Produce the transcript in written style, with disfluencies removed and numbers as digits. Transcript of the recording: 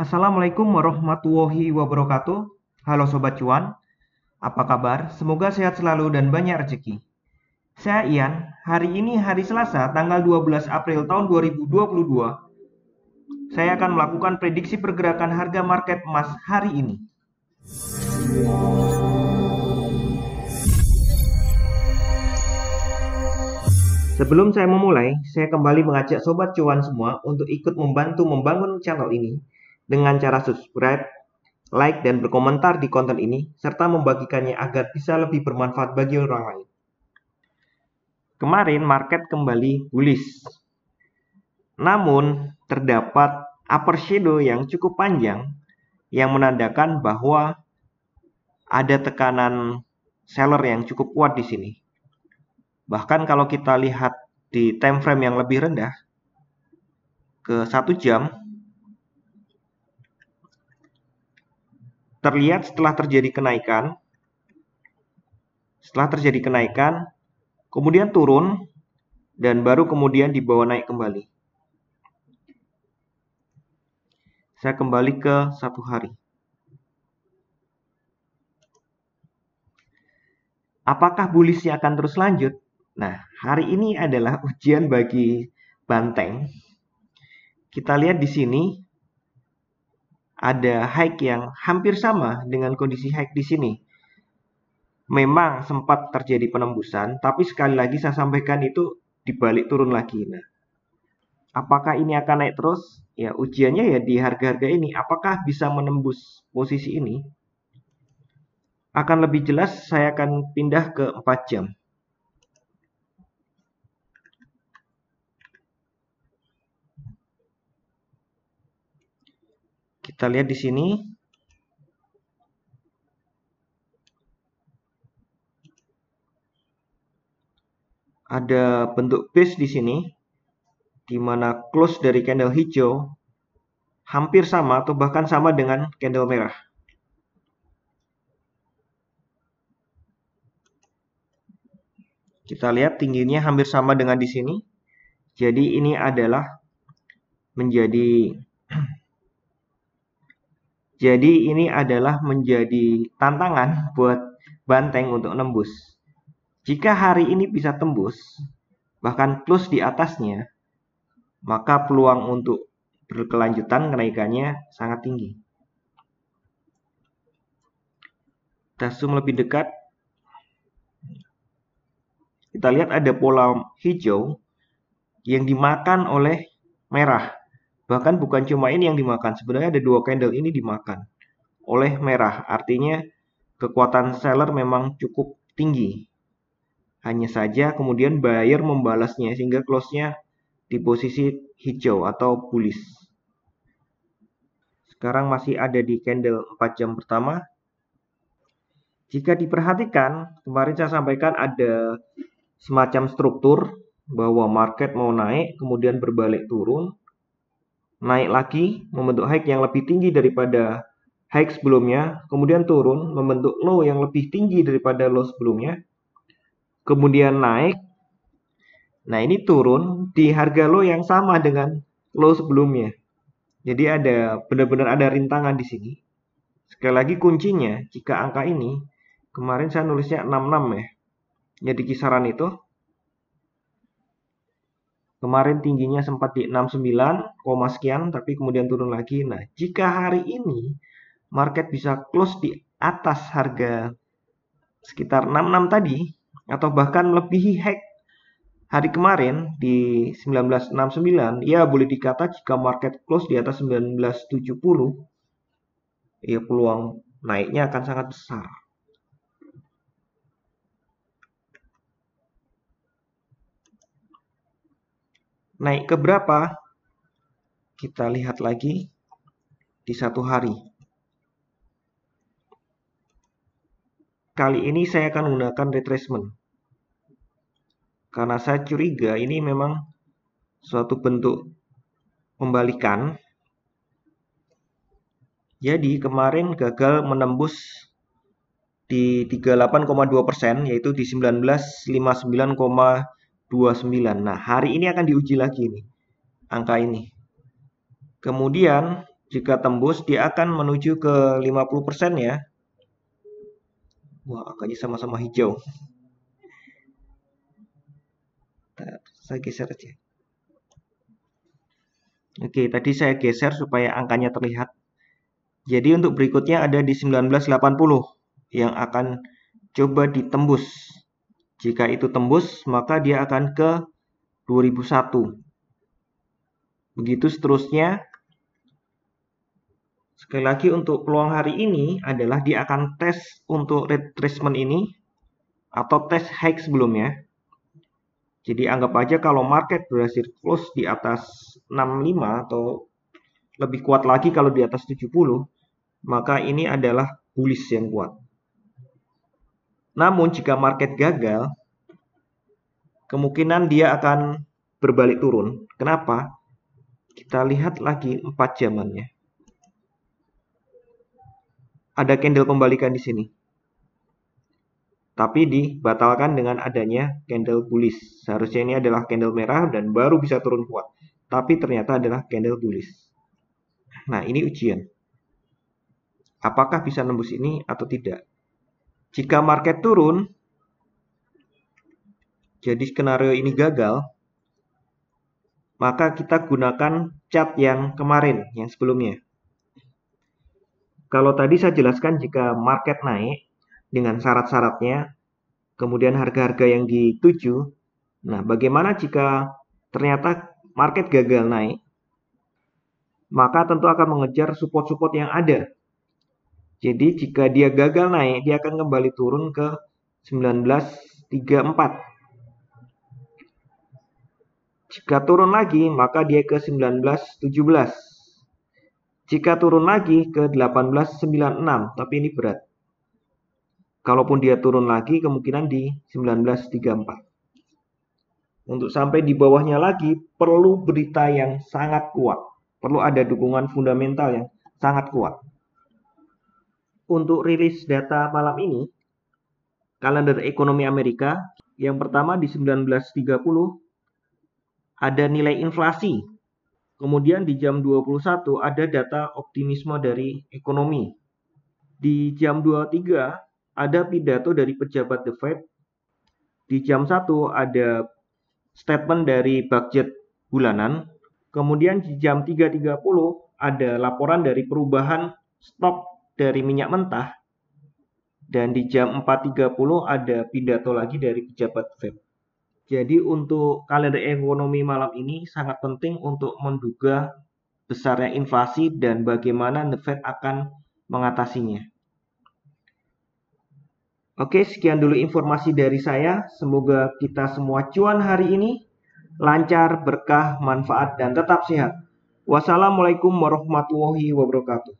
Assalamualaikum warahmatullahi wabarakatuh. Halo Sobat Cuan, apa kabar? Semoga sehat selalu dan banyak rezeki. Saya Ian, hari ini hari Selasa tanggal 12 April tahun 2022. Saya akan melakukan prediksi pergerakan harga market emas hari ini. Sebelum saya memulai, saya kembali mengajak Sobat Cuan semua untuk ikut membantu membangun channel ini dengan cara subscribe, like, dan berkomentar di konten ini, serta membagikannya agar bisa lebih bermanfaat bagi orang lain. Kemarin market kembali bullish, namun terdapat upper shadow yang cukup panjang yang menandakan bahwa ada tekanan seller yang cukup kuat di sini. Bahkan kalau kita lihat di time frame yang lebih rendah ke 1 jam, terlihat setelah terjadi kenaikan, kemudian turun, dan baru kemudian dibawa naik kembali. Saya kembali ke 1 hari. Apakah bullishnya akan terus lanjut? Nah, hari ini adalah ujian bagi banteng. Kita lihat di sini ada high yang hampir sama dengan kondisi high di sini. Memang sempat terjadi penembusan, tapi sekali lagi saya sampaikan itu dibalik turun lagi. Nah, apakah ini akan naik terus? Ya, ujiannya ya di harga-harga ini. Apakah bisa menembus posisi ini? Akan lebih jelas, saya akan pindah ke 4 jam. Kita lihat di sini. Ada bentuk base di sini, di mana close dari candle hijau hampir sama atau bahkan sama dengan candle merah. Kita lihat tingginya hampir sama dengan di sini. Jadi ini adalah menjadi tantangan buat banteng untuk nembus. Jika hari ini bisa tembus, bahkan close di atasnya, maka peluang untuk berkelanjutan kenaikannya sangat tinggi. Kita zoom lebih dekat. Kita lihat ada pola hijau yang dimakan oleh merah. Bahkan bukan cuma ini yang dimakan, sebenarnya ada 2 candle ini dimakan oleh merah. Artinya kekuatan seller memang cukup tinggi. Hanya saja kemudian buyer membalasnya sehingga close-nya di posisi hijau atau bullish. Sekarang masih ada di candle 4 jam pertama. Jika diperhatikan, kemarin saya sampaikan ada semacam struktur bahwa market mau naik, kemudian berbalik turun, naik lagi, membentuk high yang lebih tinggi daripada high sebelumnya, kemudian turun, membentuk low yang lebih tinggi daripada low sebelumnya, kemudian naik. Nah, ini turun di harga low yang sama dengan low sebelumnya. Jadi benar-benar ada rintangan di sini. Sekali lagi kuncinya, jika angka ini, kemarin saya nulisnya 66 ya. Jadi kisaran itu. Kemarin tingginya sempat di 69, sekian, tapi kemudian turun lagi. Nah, jika hari ini market bisa close di atas harga sekitar 66 tadi, atau bahkan lebih high hari kemarin di 1969, ya boleh dikata jika market close di atas 1970, ya peluang naiknya akan sangat besar. Naik ke berapa? Kita lihat lagi di 1 hari. Kali ini saya akan menggunakan retracement. Karena saya curiga ini memang suatu bentuk pembalikan. Jadi kemarin gagal menembus di 38,2%, yaitu di 1959,29. Nah, hari ini akan diuji lagi nih angka ini. Kemudian Jika tembus, dia akan menuju ke 50% ya. Wah, angkanya sama-sama hijau. Saya geser aja. Oke, tadi saya geser supaya angkanya terlihat. Jadi untuk berikutnya ada di 1980 yang akan coba ditembus. Jika itu tembus, maka dia akan ke 2001. Begitu seterusnya. Sekali lagi untuk peluang hari ini adalah dia akan tes untuk retracement ini atau tes high sebelumnya. Jadi anggap aja kalau market berhasil close di atas 65 atau lebih kuat lagi kalau di atas 70, maka ini adalah bullish yang kuat. Namun jika market gagal, kemungkinan dia akan berbalik turun. Kenapa? Kita lihat lagi 4 jamannya. Ada candle pembalikan di sini. Tapi dibatalkan dengan adanya candle bullish. Seharusnya ini adalah candle merah dan baru bisa turun kuat. Tapi ternyata adalah candle bullish. Nah, ini ujian. Apakah bisa nembus ini atau tidak? Jika market turun, jadi skenario ini gagal, maka kita gunakan chart yang kemarin, yang sebelumnya. Kalau tadi saya jelaskan jika market naik dengan syarat-syaratnya, kemudian harga-harga yang dituju. Nah, bagaimana jika ternyata market gagal naik? Maka tentu akan mengejar support-support yang ada. Jadi jika dia gagal naik, dia akan kembali turun ke 1934. Jika turun lagi, maka dia ke 1917. Jika turun lagi ke 1896, tapi ini berat. Kalaupun dia turun lagi, kemungkinan di 1934. Untuk sampai di bawahnya lagi, perlu berita yang sangat kuat. Perlu ada dukungan fundamental yang sangat kuat. Untuk rilis data malam ini, kalender ekonomi Amerika, yang pertama di 19.30, ada nilai inflasi. Kemudian di jam 21 ada data optimisme dari ekonomi. Di jam 23 ada pidato dari pejabat The Fed. Di jam 1 ada statement dari budget bulanan. Kemudian di jam 3.30 ada laporan dari perubahan stok dari minyak mentah. Dan di jam 4.30 ada pidato lagi dari pejabat Fed. Jadi untuk kalender ekonomi malam ini sangat penting untuk menduga besarnya inflasi dan bagaimana The Fed akan mengatasinya. Oke, sekian dulu informasi dari saya. Semoga kita semua cuan hari ini, lancar, berkah, manfaat, dan tetap sehat. Wassalamualaikum warahmatullahi wabarakatuh.